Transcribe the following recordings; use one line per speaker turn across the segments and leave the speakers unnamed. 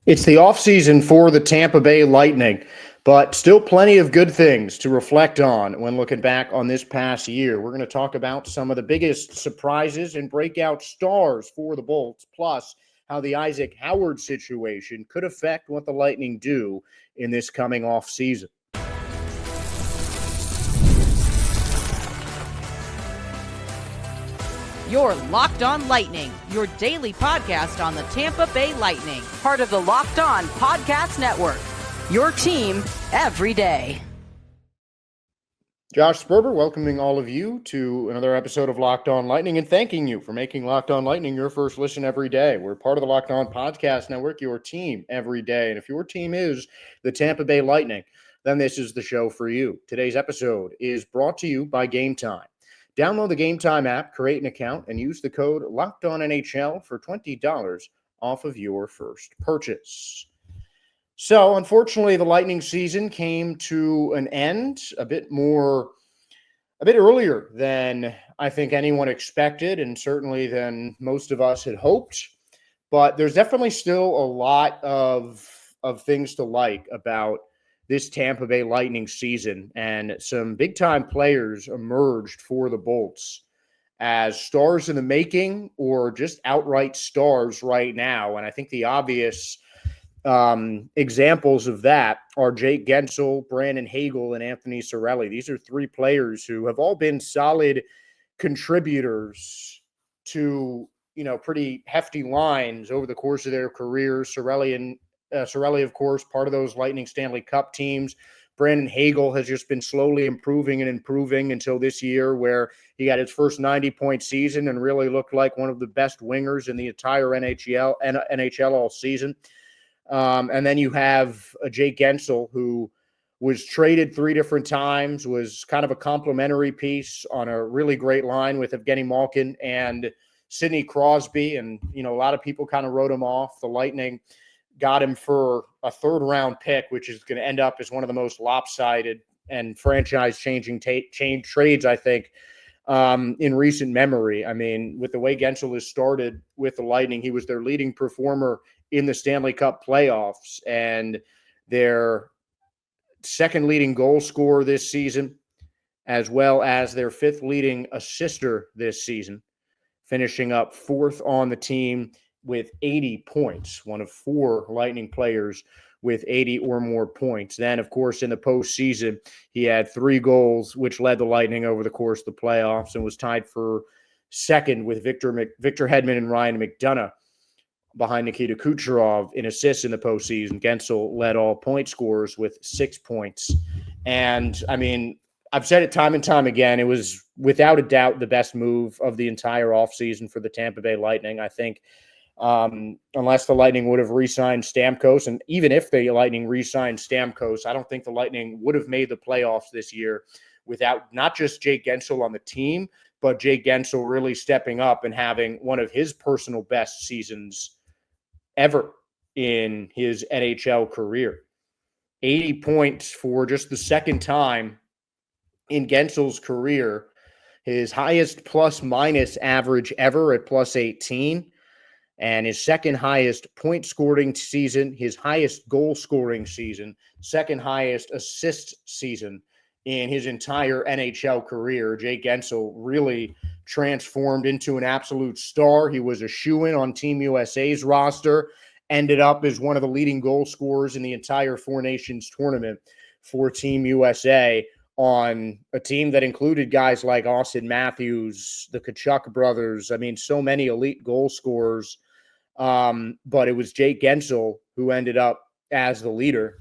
It's the offseason for the Tampa Bay Lightning, but still plenty of good things to reflect on when looking back on this past year. We're going to talk about some of the biggest surprises and breakout stars for the Bolts, plus how the Isaac Howard situation could affect what the Lightning do in this coming offseason.
You're Locked On Lightning, your daily podcast on the Tampa Bay Lightning, part of the Locked On Podcast Network, your team every day.
Josh Sperber, welcoming all of you to another episode of Locked On Lightning and thanking you for making Locked On Lightning your first listen every day. We're part of the Locked On Podcast Network, your team every day. And if your team is the Tampa Bay Lightning, then this is the show for you. Today's episode is brought to you by Game Time. Download the Game Time app, create an account, and use the code LOCKEDONNHL for $20 off of your first purchase. So, unfortunately, the Lightning season came to an end a bit earlier than I think anyone expected, and certainly than most of us had hoped. But there's definitely still a lot of things to like about this Tampa Bay Lightning season, and some big-time players emerged for the Bolts as stars in the making or just outright stars right now. And I think the obvious examples of that are Jake Guentzel, Brandon Hagel, and Anthony Cirelli. These are three players who have all been solid contributors to, pretty hefty lines over the course of their careers. Cirelli, of course, part of those Lightning Stanley Cup teams. Brandon Hagel has just been slowly improving until this year, where he got his first 90-point season and really looked like one of the best wingers in the entire NHL all season. And then you have Jake Guentzel, who was traded 3 different times, was kind of a complimentary piece on a really great line with Evgeny Malkin and Sidney Crosby. And, a lot of people kind of wrote him off. The Lightning got him for a third-round pick, which is going to end up as one of the most lopsided and franchise-changing trades, I think, in recent memory. I mean, with the way Guentzel has started with the Lightning, he was their leading performer in the Stanley Cup playoffs and their second leading goal scorer this season, as well as their 5th leading assister this season, finishing up 4th on the team with 80 points, one of 4 Lightning players with 80 or more points. Then, of course, in the postseason, he had 3 goals, which led the Lightning over the course of the playoffs and was tied for second with Victor Hedman and Ryan McDonough behind Nikita Kucherov in assists in the postseason. Guentzel led all point scorers with 6 points. And, I mean, I've said it time and time again, it was without a doubt the best move of the entire offseason for the Tampa Bay Lightning. I think unless the Lightning would have re-signed Stamkos, and even if the Lightning re-signed Stamkos, I don't think the Lightning would have made the playoffs this year without not just Jake Guentzel on the team, but Jake Guentzel really stepping up and having one of his personal best seasons ever in his NHL career. 80 points for just the second time in Guentzel's career, his highest plus-minus average ever at plus 18, and his second highest point scoring season, his highest goal scoring season, second highest assist season in his entire NHL career. Jake Guentzel really transformed into an absolute star. He was a shoo-in on Team USA's roster, ended up as one of the leading goal scorers in the entire Four Nations tournament for Team USA, on a team that included guys like Austin Matthews, the Tkachuk brothers. I mean, so many elite goal scorers. But it was Jake Guentzel who ended up as the leader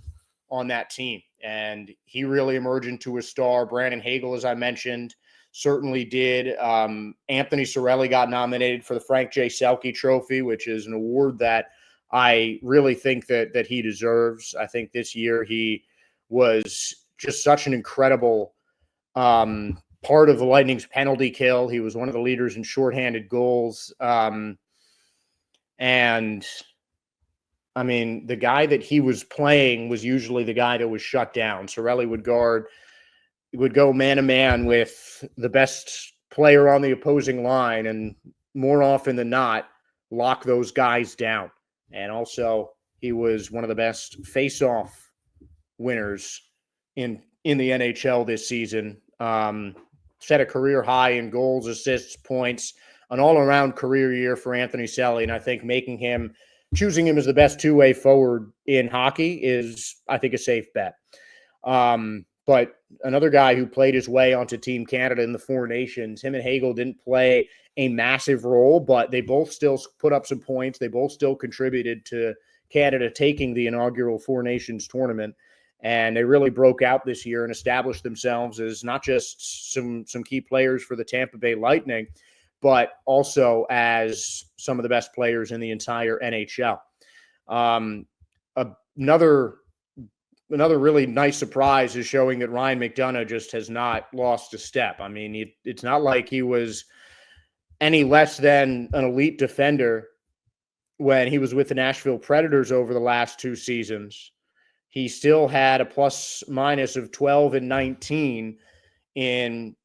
on that team. And he really emerged into a star. Brandon Hagel, as I mentioned, certainly did. Anthony Cirelli got nominated for the Frank J. Selke Trophy, which is an award that I really think that he deserves. I think this year he was just such an incredible part of the Lightning's penalty kill. He was one of the leaders in shorthanded goals. And I mean, the guy that he was playing was usually the guy that was shut down. Cirelli would go man-to-man with the best player on the opposing line, and more often than not, lock those guys down. And also He was one of the best face-off winners in the NHL this season. Set a career high in goals, assists, points, an all-around career year for Anthony Selly, and I think choosing him as the best two-way forward in hockey is, I think, a safe bet. But another guy who played his way onto Team Canada in the Four Nations, him and Hagel didn't play a massive role, but they both still put up some points. They both still contributed to Canada taking the inaugural Four Nations tournament. And they really broke out this year and established themselves as not just some key players for the Tampa Bay Lightning, but also as some of the best players in the entire NHL. Another really nice surprise is showing that Ryan McDonagh just has not lost a step. I mean, it's not like he was any less than an elite defender when he was with the Nashville Predators over the last two seasons. He still had a plus minus of 12 and 19 in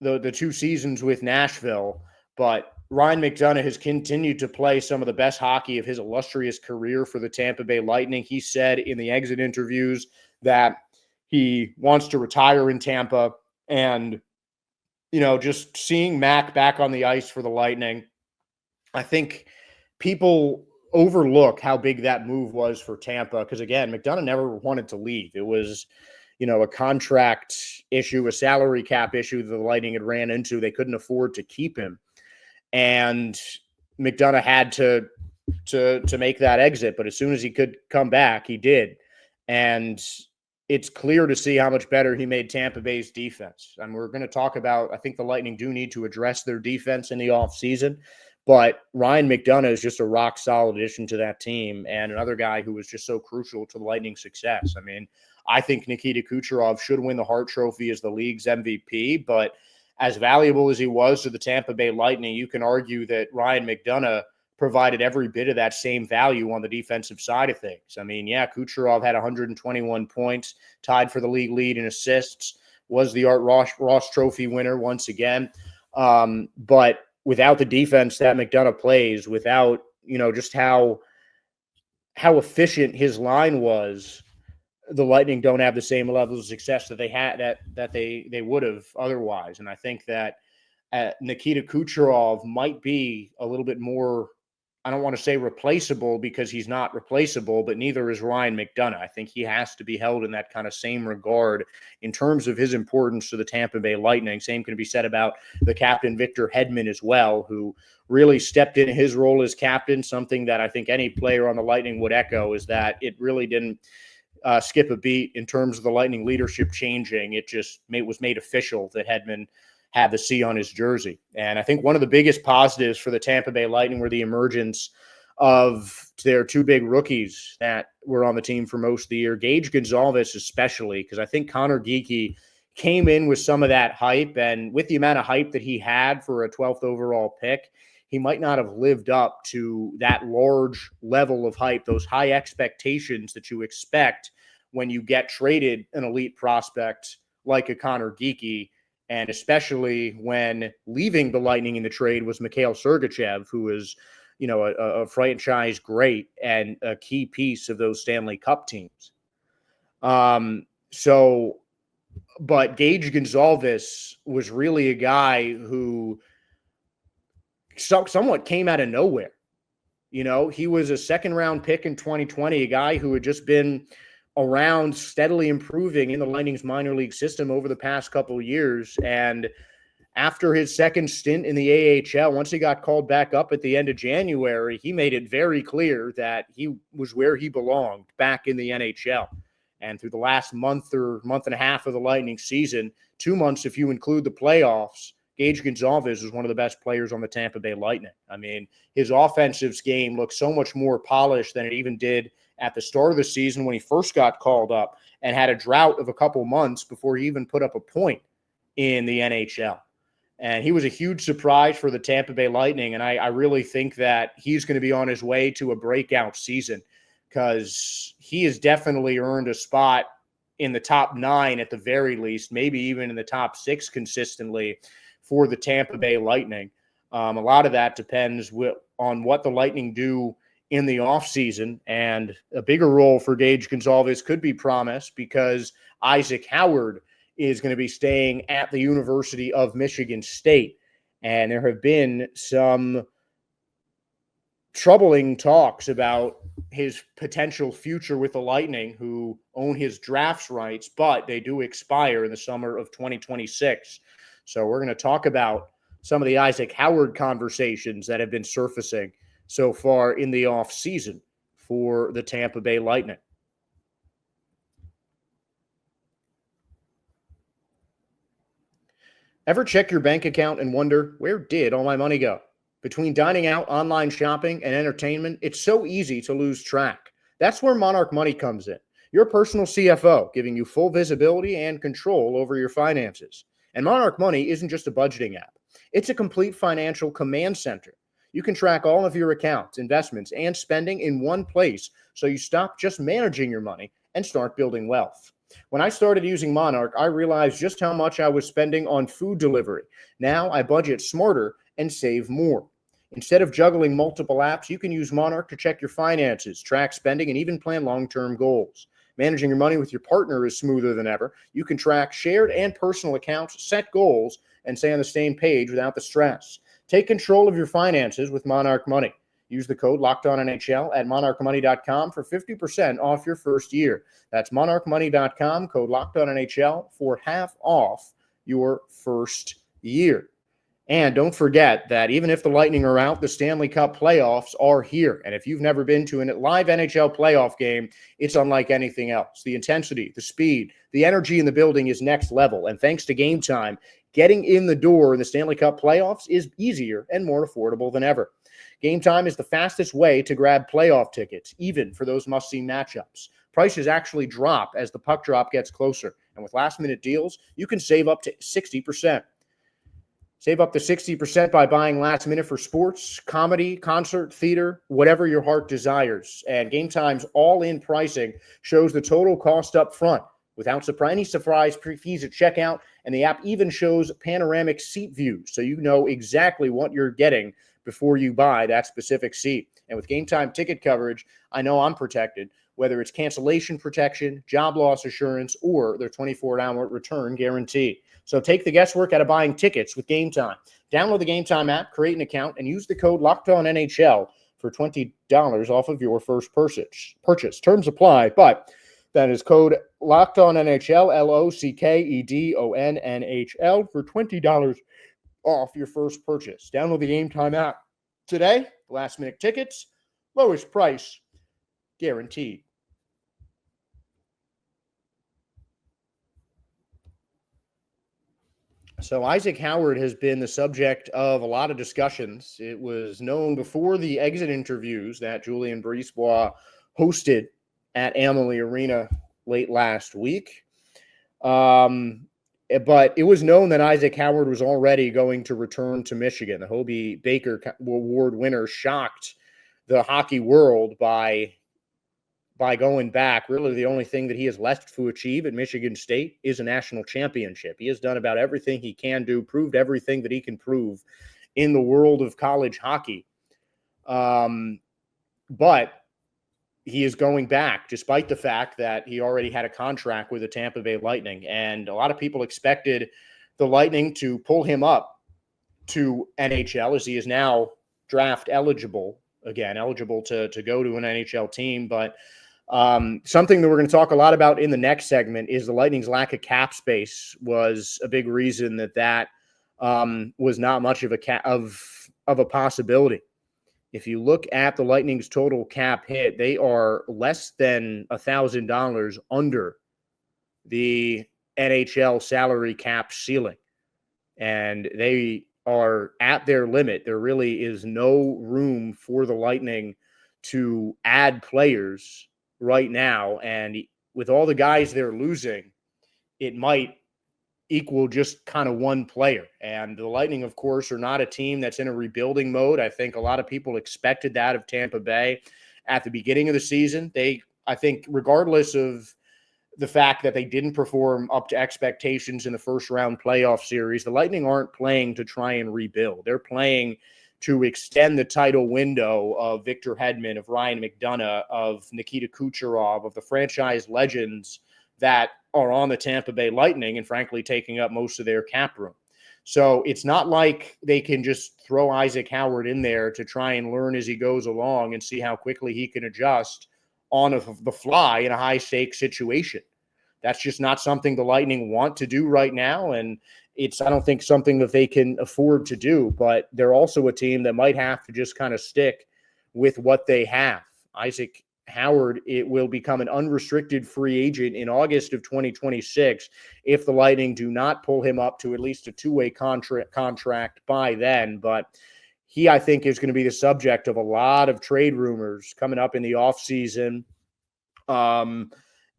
the two seasons with Nashville. But Ryan McDonagh has continued to play some of the best hockey of his illustrious career for the Tampa Bay Lightning. He said in the exit interviews that he wants to retire in Tampa. And, just seeing Mac back on the ice for the Lightning, I think people overlook how big that move was for Tampa. Because again, McDonagh never wanted to leave. It was, a contract issue, a salary cap issue that the Lightning had ran into. They couldn't afford to keep him. And McDonagh had to make that exit. But as soon as he could come back, he did. And it's clear to see how much better he made Tampa Bay's defense. And we're going to talk about, I think the Lightning do need to address their defense in the offseason. But Ryan McDonagh is just a rock-solid addition to that team and another guy who was just so crucial to the Lightning's success. I mean, I think Nikita Kucherov should win the Hart Trophy as the league's MVP, but as valuable as he was to the Tampa Bay Lightning, you can argue that Ryan McDonagh provided every bit of that same value on the defensive side of things. I mean, yeah, Kucherov had 121 points, tied for the league lead in assists, was the Art Ross Trophy winner once again. But without the defense that McDonagh plays, without, just how efficient his line was, the Lightning don't have the same level of success that they had that they would have otherwise. And I think that Nikita Kucherov might be a little bit more, I don't want to say replaceable because he's not replaceable, but neither is Ryan McDonagh. I think he has to be held in that kind of same regard in terms of his importance to the Tampa Bay Lightning. Same can be said about the captain, Victor Hedman, as well, who really stepped in his role as captain. Something that I think any player on the Lightning would echo is that it really didn't skip a beat in terms of the Lightning leadership changing. It just was made official that Hedman had the C on his jersey. And I think one of the biggest positives for the Tampa Bay Lightning were the emergence of their two big rookies that were on the team for most of the year. Gage Gonzalez especially, because I think Connor Geekie came in with some of that hype, and with the amount of hype that he had for a 12th overall pick, he might not have lived up to that large level of hype, those high expectations that you expect when you get traded an elite prospect like a Connor Geekie. And especially when leaving the Lightning in the trade was Mikhail Sergachev, who is, a franchise great and a key piece of those Stanley Cup teams. But Gage Gonzalez was really a guy who somewhat came out of nowhere. He was a second-round pick in 2020, a guy who had just been around steadily improving in the Lightning's minor league system over the past couple of years. And after his second stint in the AHL, once he got called back up at the end of January, he made it very clear that he was where he belonged back in the NHL. And through the last month or month and a half of the Lightning season, 2 months if you include the playoffs, Gage Gonzalez is one of the best players on the Tampa Bay Lightning. I mean, his offensive game looks so much more polished than it even did at the start of the season when he first got called up and had a drought of a couple months before he even put up a point in the NHL. And he was a huge surprise for the Tampa Bay Lightning, and I really think that he's going to be on his way to a breakout season because he has definitely earned a spot in the top 9 at the very least, maybe even in the top 6 consistently for the Tampa Bay Lightning. A lot of that depends on what the Lightning do in the offseason, and a bigger role for Gage Gonzalez could be promised because Isaac Howard is going to be staying at the University of Michigan State. And there have been some troubling talks about his potential future with the Lightning, who own his drafts rights, but they do expire in the summer of 2026. So we're going to talk about some of the Isaac Howard conversations that have been surfacing so far in the offseason for the Tampa Bay Lightning. Ever check your bank account and wonder, where did all my money go? Between dining out, online shopping, and entertainment, it's so easy to lose track. That's where Monarch Money comes in. Your personal CFO, giving you full visibility and control over your finances. And Monarch Money isn't just a budgeting app. It's a complete financial command center. You can track all of your accounts, investments, and spending in one place, so you stop just managing your money and start building wealth. When I started using Monarch, I realized just how much I was spending on food delivery. Now I budget smarter and save more. Instead of juggling multiple apps, you can use Monarch to check your finances, track spending, and even plan long-term goals. Managing your money with your partner is smoother than ever. You can track shared and personal accounts, set goals, and stay on the same page without the stress. Take control of your finances with Monarch Money. Use the code LOCKEDONNHL at monarchmoney.com for 50% off your first year. That's monarchmoney.com, code LOCKEDONNHL for half off your first year. And don't forget that even if the Lightning are out, the Stanley Cup playoffs are here. And if you've never been to a live NHL playoff game, it's unlike anything else. The intensity, the speed, the energy in the building is next level. And thanks to Game Time, getting in the door in the Stanley Cup playoffs is easier and more affordable than ever. Game Time is the fastest way to grab playoff tickets, even for those must-see matchups. Prices actually drop as the puck drop gets closer. And with last-minute deals, you can save up to 60%. Save up to 60% by buying last minute for sports, comedy, concert, theater, whatever your heart desires. And Game Time's all-in pricing shows the total cost up front without any surprise fees at checkout, and the app even shows panoramic seat views, so you know exactly what you're getting before you buy that specific seat. And with Game Time ticket coverage, I know I'm protected, whether it's cancellation protection, job loss assurance, or their 24-hour return guarantee. So take the guesswork out of buying tickets with Game Time. Download the Game Time app, create an account, and use the code LOCKEDONNHL for $20 off of your first purchase. Terms apply, but that is code LOCKEDONNHL, LOCKEDONNHL for $20 off your first purchase. Download the Game Time app today. Last-minute tickets, lowest price guaranteed. So Isaac Howard has been the subject of a lot of discussions. It was known before the exit interviews that Julien Brisebois hosted at Amalie Arena late last week. But it was known that Isaac Howard was already going to return to Michigan. The Hobie Baker Award winner shocked the hockey world by going back. Really, the only thing that he has left to achieve at Michigan State is a national championship. He has done about everything he can do, proved everything that he can prove in the world of college hockey. But he is going back, despite the fact that he already had a contract with the Tampa Bay Lightning. And a lot of people expected the Lightning to pull him up to NHL, as he is now draft eligible, again, eligible to go to an NHL team. But something that we're going to talk a lot about in the next segment is the Lightning's lack of cap space was a big reason that was not much of a possibility. If you look at the Lightning's total cap hit, they are less than $1,000 under the NHL salary cap ceiling, and they are at their limit. There really is no room for the Lightning to add players right now, and with all the guys they're losing, it might equal just kind of one player. And the Lightning, of course, are not a team that's in a rebuilding mode. I think a lot of people expected that of Tampa Bay at the beginning of the season. I think regardless of the fact that they didn't perform up to expectations in the first round playoff series, the Lightning aren't playing to try and rebuild. They're playing to extend the title window of Victor Hedman, of Ryan McDonough, of Nikita Kucherov, of the franchise legends that are on the Tampa Bay Lightning and frankly taking up most of their cap room. So it's not like they can just throw Isaac Howard in there to try and learn as he goes along and see how quickly he can adjust on the fly in a high-stakes situation. That's just not something the Lightning want to do right now, and it's, I don't think, something that they can afford to do, but they're also a team that might have to just kind of stick with what they have. Isaac Howard, it will become an unrestricted free agent in August of 2026 if the Lightning do not pull him up to at least a two-way contract by then. But he, I think, is going to be the subject of a lot of trade rumors coming up in the offseason.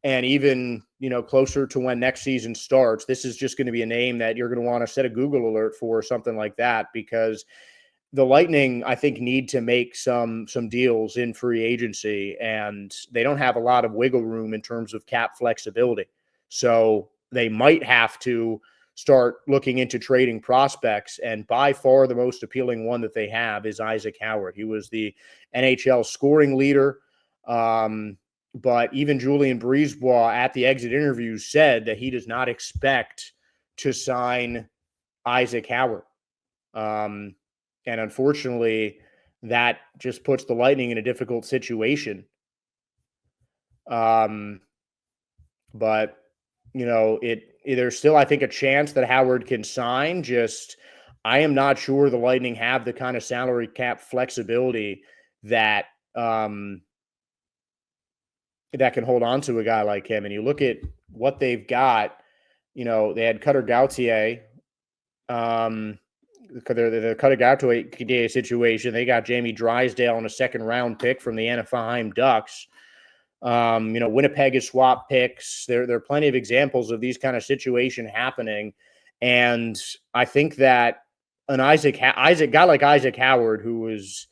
And even, closer to when next season starts. This is just going to be a name that you're going to want to set a Google alert for or something like that, because the Lightning, I think, need to make some deals in free agency, and they don't have a lot of wiggle room in terms of cap flexibility. So they might have to start looking into trading prospects, and by far the most appealing one that they have is Isaac Howard. He was the NHL scoring leader. But even Julien Brisebois at the exit interview said that he does not expect to sign Isaac Howard. And unfortunately, that just puts the Lightning in a difficult situation. But, there's still, I think, a chance that Howard can sign. Just, I am not sure the Lightning have the kind of salary cap flexibility that that can hold on to a guy like him. And you look at what they've got, they had Cutter Gauthier, the Cutter Gauthier situation. They got Jamie Drysdale in a second-round pick from the Anaheim Ducks. Winnipeg has swapped picks. There are plenty of examples of these kind of situation happening. And I think that an guy like Isaac Howard, who was,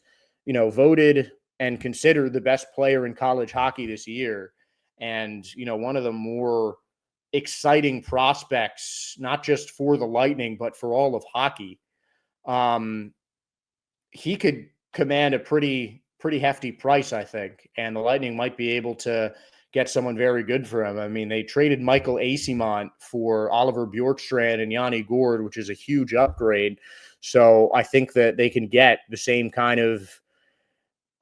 voted and considered the best player in college hockey this year, and, one of the more exciting prospects, not just for the Lightning, but for all of hockey, he could command a pretty hefty price, I think, and the Lightning might be able to get someone very good for him. I mean, they traded Michael Eyssimont for Oliver Bjorkstrand and Yanni Gourde, which is a huge upgrade. So I think that they can get the same kind of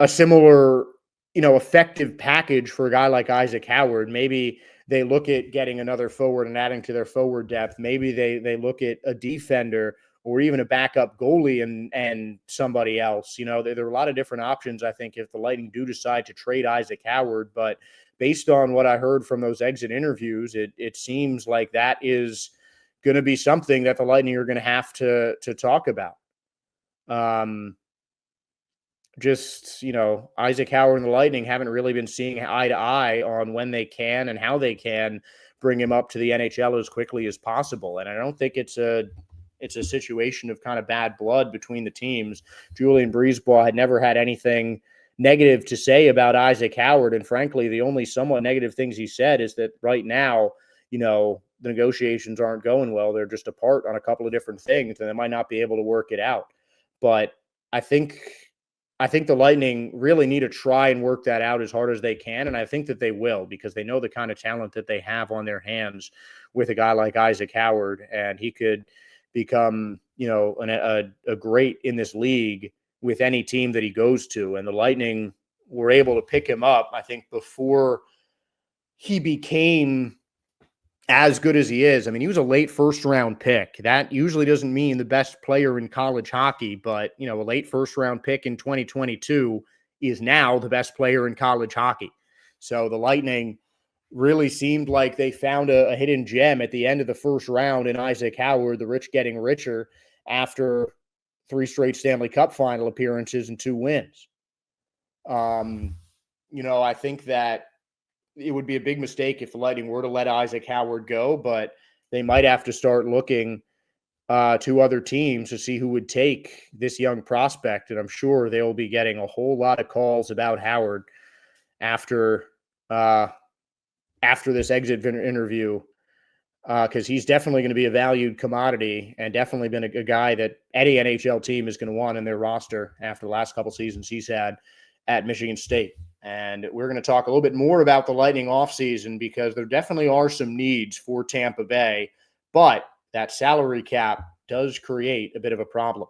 a similar, effective package for a guy like Isaac Howard. Maybe they look at getting another forward and adding to their forward depth. Maybe they look at a defender or even a backup goalie and somebody else. There are a lot of different options, I think, if the Lightning do decide to trade Isaac Howard. But based on what I heard from those exit interviews, it seems like that is going to be something that the Lightning are going to have to talk about. Isaac Howard and the Lightning haven't really been seeing eye to eye on when they can and how they can bring him up to the NHL as quickly as possible. And I don't think it's a situation of kind of bad blood between the teams. Julien Brisebois had never had anything negative to say about Isaac Howard. And frankly, the only somewhat negative things he said is that right now, the negotiations aren't going well. They're just apart on a couple of different things, and they might not be able to work it out. But I think the Lightning really need to try and work that out as hard as they can, and I think that they will, because they know the kind of talent that they have on their hands with a guy like Isaac Howard, and he could become, a great in this league with any team that he goes to. And the Lightning were able to pick him up, I think, before he became as good as he is. I mean, he was a late first-round pick. That usually doesn't mean the best player in college hockey, but, a late first-round pick in 2022 is now the best player in college hockey. So the Lightning really seemed like they found a hidden gem at the end of the first round in Isaac Howard, the rich getting richer after 3 straight Stanley Cup final appearances and 2 wins. I think that it would be a big mistake if the Lightning were to let Isaac Howard go, but they might have to start looking to other teams to see who would take this young prospect. And I'm sure they will be getting a whole lot of calls about Howard after this exit interview because he's definitely going to be a valued commodity and definitely been a guy that any NHL team is going to want in their roster after the last couple seasons he's had at Michigan State. And we're going to talk a little bit more about the Lightning offseason because there definitely are some needs for Tampa Bay, but that salary cap does create a bit of a problem.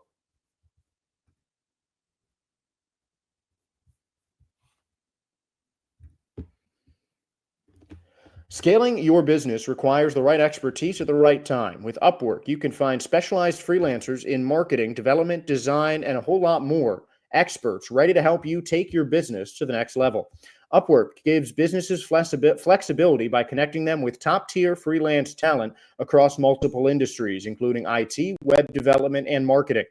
Scaling your business requires the right expertise at the right time. With Upwork, you can find specialized freelancers in marketing, development, design, and a whole lot more. Experts ready to help you take your business to the next level. Upwork gives businesses flexibility by connecting them with top-tier freelance talent across multiple industries, including IT, web development, and marketing.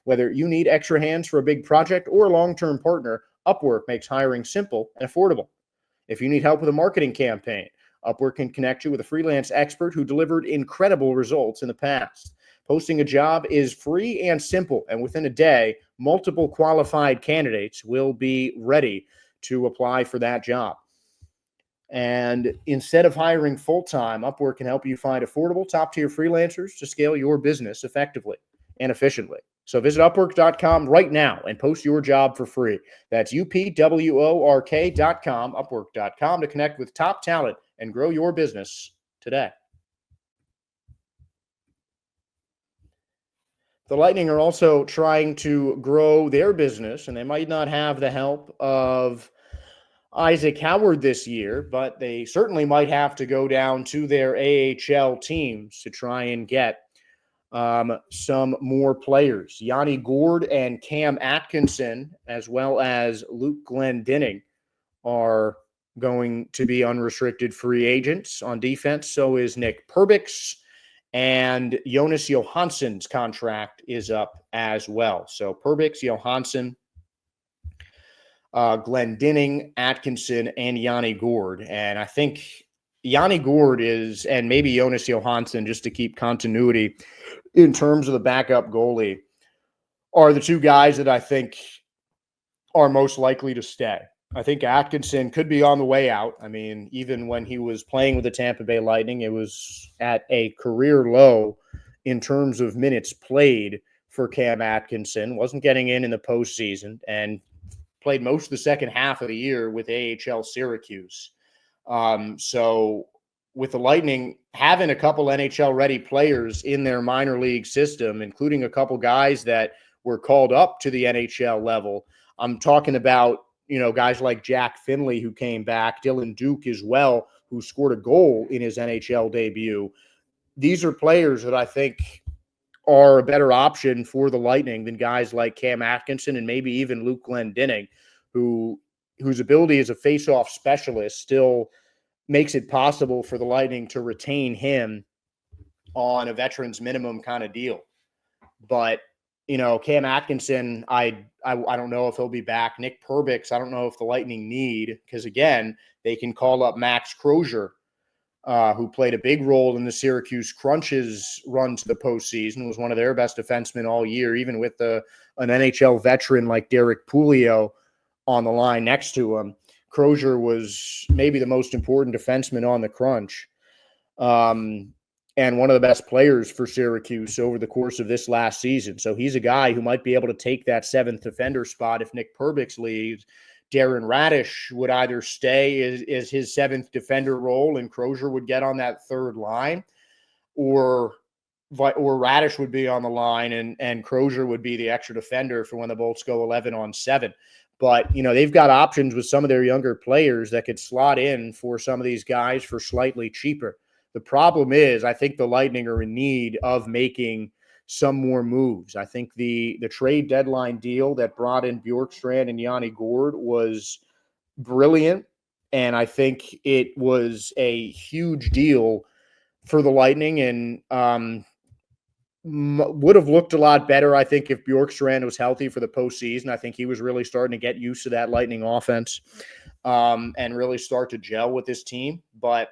Whether you need extra hands for a big project or a long-term partner, Upwork makes hiring simple and affordable. If you need help with a marketing campaign, Upwork can connect you with a freelance expert who delivered incredible results in the past. Posting a job is free and simple, and within a day, multiple qualified candidates will be ready to apply for that job. And instead of hiring full-time, Upwork can help you find affordable, top-tier freelancers to scale your business effectively and efficiently. So visit Upwork.com right now and post your job for free. That's UPWORK.com, Upwork.com, to connect with top talent and grow your business today. The Lightning are also trying to grow their business, and they might not have the help of Isaac Howard this year, but they certainly might have to go down to their AHL teams to try and get some more players. Yanni Gourde and Cam Atkinson, as well as Luke Glendening, are going to be unrestricted free agents on defense. So is Nick Perbix, and Jonas Johansson's contract is up as well. So Perbix, Johansson, Glendening, Atkinson, and Yanni Gourde. And I think Yanni Gourde is, and maybe Jonas Johansson, just to keep continuity in terms of the backup goalie, are the two guys that I think are most likely to stay. I think Atkinson could be on the way out. I mean, even when he was playing with the Tampa Bay Lightning, it was at a career low in terms of minutes played for Cam Atkinson. Wasn't getting in the postseason and played most of the second half of the year with AHL Syracuse. So with the Lightning having a couple NHL-ready players in their minor league system, including a couple guys that were called up to the NHL level, I'm talking about, guys like Jack Finley, who came back, Dylan Duke as well, who scored a goal in his NHL debut. These are players that I think are a better option for the Lightning than guys like Cam Atkinson and maybe even Luke Glendening, whose ability as a face-off specialist still makes it possible for the Lightning to retain him on a veterans minimum kind of deal. But Cam Atkinson, I don't know if he'll be back. Nick Perbix, I don't know if the Lightning need, because again, they can call up Max Crozier, who played a big role in the Syracuse Crunch's run to the postseason, was one of their best defensemen all year, even with an NHL veteran like Derek Pouliot on the line next to him. Crozier was maybe the most important defenseman on the Crunch. And one of the best players for Syracuse over the course of this last season. So he's a guy who might be able to take that seventh defender spot if Nick Perbix leaves. Darren Radish would either stay as his seventh defender role and Crozier would get on that third line, or Radish would be on the line and Crozier would be the extra defender for when the Bolts go 11-on-7. But, they've got options with some of their younger players that could slot in for some of these guys for slightly cheaper. The problem is, I think the Lightning are in need of making some more moves. I think the trade deadline deal that brought in Bjorkstrand and Yanni Gourde was brilliant, and I think it was a huge deal for the Lightning and would have looked a lot better, I think, if Bjorkstrand was healthy for the postseason. I think he was really starting to get used to that Lightning offense and really start to gel with this team. But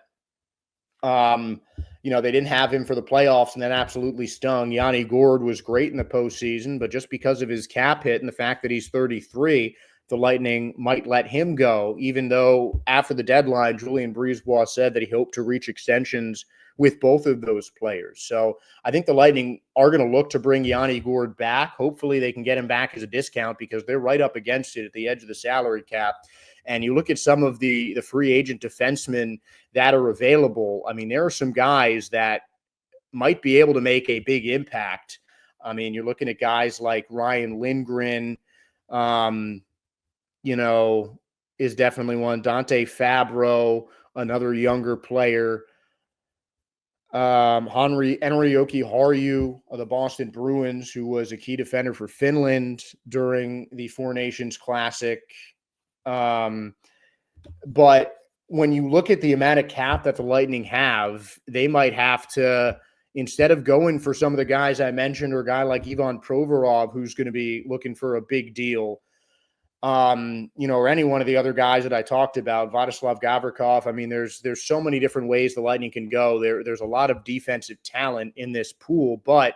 they didn't have him for the playoffs, and that absolutely stung. Yanni Gourde was great in the postseason, but just because of his cap hit and the fact that he's 33, the Lightning might let him go, even though after the deadline, Julien Brisebois said that he hoped to reach extensions with both of those players. So I think the Lightning are going to look to bring Yanni Gourde back. Hopefully they can get him back as a discount because they're right up against it at the edge of the salary cap. And you look at some of the free agent defensemen that are available. I mean, there are some guys that might be able to make a big impact. I mean, you're looking at guys like Ryan Lindgren, is definitely one. Dante Fabro, another younger player. Henri Jokiharju of the Boston Bruins, who was a key defender for Finland during the Four Nations Classic. But when you look at the amount of cap that the Lightning have, they might have to, instead of going for some of the guys I mentioned, or a guy like Ivan Provorov, who's going to be looking for a big deal, or any one of the other guys that I talked about, Vladislav Gavrikov. I mean, there's so many different ways the Lightning can go. There's a lot of defensive talent in this pool, but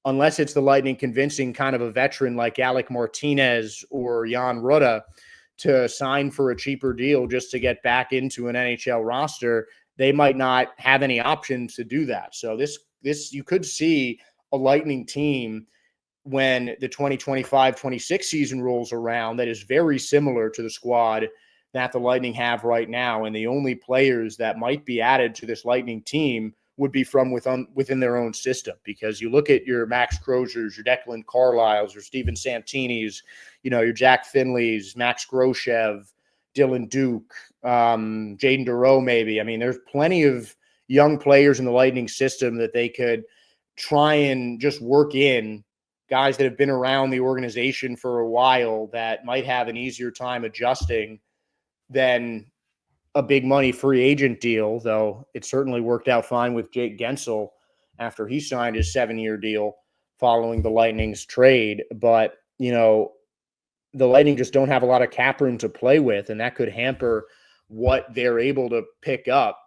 unless it's the Lightning convincing kind of a veteran like Alec Martinez or Jan Rutta to sign for a cheaper deal just to get back into an NHL roster, they might not have any options to do that. So this you could see a Lightning team when the 2025-26 season rolls around that is very similar to the squad that the Lightning have right now. And the only players that might be added to this Lightning team would be from within their own system, because you look at your Max Crozers, your Declan Carlisles, your Steven Santini's, your Jack Finley's, Max Groshev, Dylan Duke, Jaden Dureau maybe. I mean, there's plenty of young players in the Lightning system that they could try and just work in, guys that have been around the organization for a while that might have an easier time adjusting than a big money free agent deal, though it certainly worked out fine with Jake Gensel after he signed his 7-year deal following the Lightning's trade. But, the Lightning just don't have a lot of cap room to play with, and that could hamper what they're able to pick up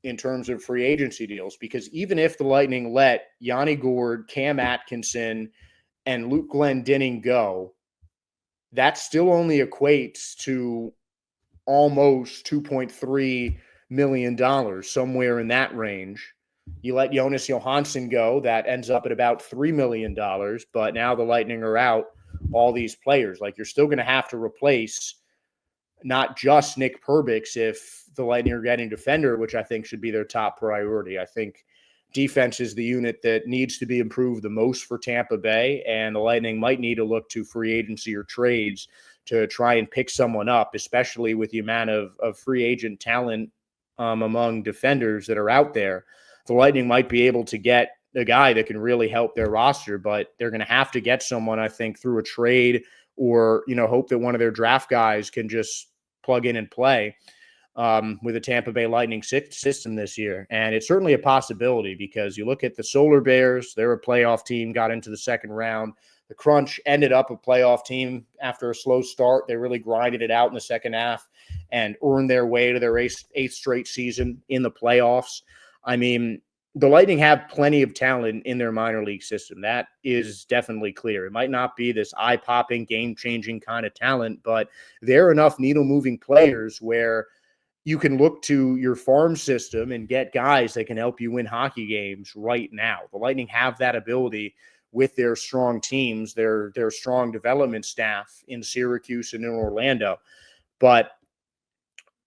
in terms of free agency deals, because even if the Lightning let Yanni Gourde, Cam Atkinson, and Luke Glendening go, that still only equates to almost $2.3 million, somewhere in that range. You let Jonas Johansson go, that ends up at about $3 million, but now the Lightning are out all these players. Like, you're still going to have to replace not just Nick Perbix if the Lightning are getting defender, which I think should be their top priority. I think defense is the unit that needs to be improved the most for Tampa Bay, and the Lightning might need to look to free agency or trades to try and pick someone up, especially with the amount of free agent talent among defenders that are out there. The Lightning might be able to get a guy that can really help their roster, but they're going to have to get someone, I think, through a trade or, hope that one of their draft guys can just plug in and play with the Tampa Bay Lightning system this year. And it's certainly a possibility, because you look at the Solar Bears, they're a playoff team, got into the second round. The Crunch ended up a playoff team after a slow start. They really grinded it out in the second half and earned their way to their eighth straight season in the playoffs. I mean, the Lightning have plenty of talent in their minor league system. That is definitely clear. It might not be this eye-popping, game-changing kind of talent, but there are enough needle-moving players where you can look to your farm system and get guys that can help you win hockey games right now. The Lightning have that ability with their strong teams, their strong development staff in Syracuse and in Orlando. But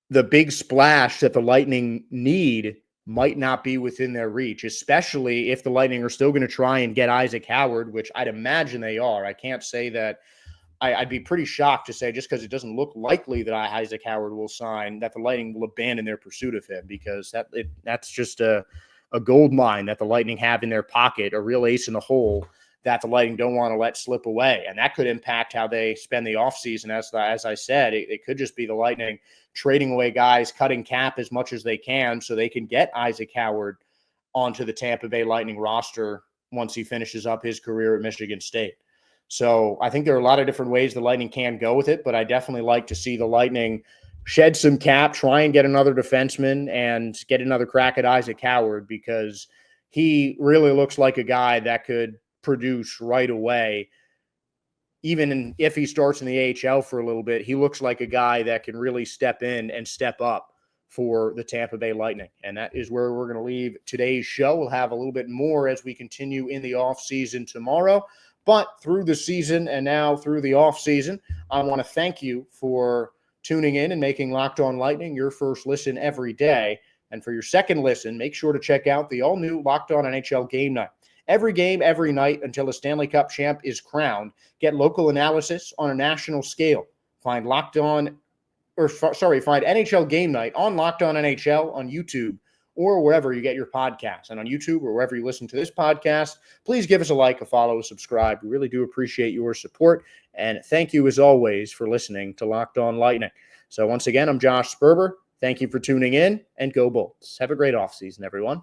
the big splash that the Lightning need might not be within their reach, especially if the Lightning are still going to try and get Isaac Howard, which I'd imagine they are. I can't say that. I'd be pretty shocked to say, just because it doesn't look likely that Isaac Howard will sign, that the Lightning will abandon their pursuit of him, because that's just a gold mine that the Lightning have in their pocket, a real ace in the hole that the Lightning don't want to let slip away. And that could impact how they spend the offseason. As I said, it could just be the Lightning trading away guys, cutting cap as much as they can so they can get Isaac Howard onto the Tampa Bay Lightning roster once he finishes up his career at Michigan State. So I think there are a lot of different ways the Lightning can go with it, but I definitely like to see the Lightning shed some cap, try and get another defenseman, and get another crack at Isaac Howard, because he really looks like a guy that could produce right away if he starts in the AHL for a little bit, he looks like a guy that can really step in and step up for the Tampa Bay Lightning. And that is where we're going to leave today's show. We'll have a little bit more as we continue in the offseason tomorrow. But through the season and now through the offseason, I want to thank you for tuning in and making Locked On Lightning your first listen every day. And for your second listen, make sure to check out the all-new Locked On NHL Game Night. Every game, every night until a Stanley Cup champ is crowned. Get local analysis on a national scale. Find NHL Game Night on Locked On NHL on YouTube or wherever you get your podcasts. And on YouTube or wherever you listen to this podcast, please give us a like, a follow, a subscribe. We really do appreciate your support. And thank you, as always, for listening to Locked On Lightning. So once again, I'm Josh Sperber. Thank you for tuning in, and go Bolts. Have a great offseason, everyone.